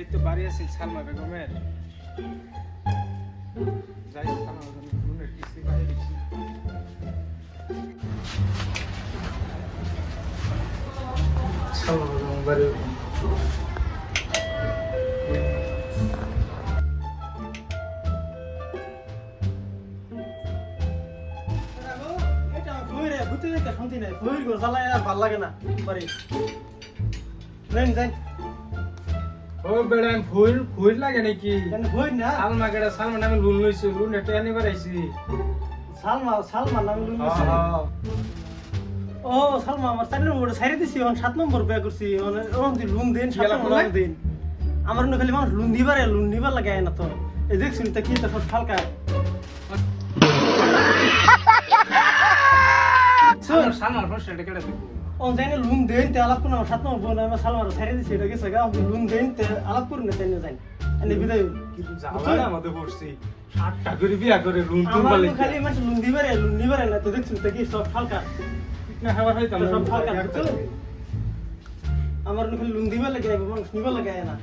এই তো বাড়ি আছি সালমা বেগমের যাই সালমা বেগমের রুমের কিস্তি বাইরে দিচ্ছি সালমা বেগম বাড়ি শান্তি নাই ভুইর ঘর জ্বালায় আর ভাল লাগে না বাড়ি নেন যাই ও বেড়া ফুল ফুল লাগে নাকি কেন ভুই না সালমা গেড়া সালমা নামে লুন লইছি লুন এটা আনি বাড়াইছি সালমা নাম লুন ও সালমা আমার 4 নম্বর সাইরে দিছি এখন 7 নম্বর বিয়া করছি এখন তুই লুন দেন 7 নম্বর দেন আমার না খালি মানুষ লুন নিবার লাগে না তো এই দেখছিস তা কি তা সব হালকা সালমার প্রশ্নটা কেটে দিব on जाने लून देन ते आलाप करना साथ में बोलना मैं साल मारो सारे दिसे लगे सगा हम लून देन ते आलाप करने तेने जाइन अनि बिदाय জ্বালা না আমাদের পড়ছি 60টা করে বিয়া করে লুন তুল আমার বলে তো খালি মানে লুন দিবারে না তো দেখছিস তা কি সব হালকা না হবার হইতাম সব হালকা আমার খালি লুন দিবার লাগে মানুষ নিবার লাগে না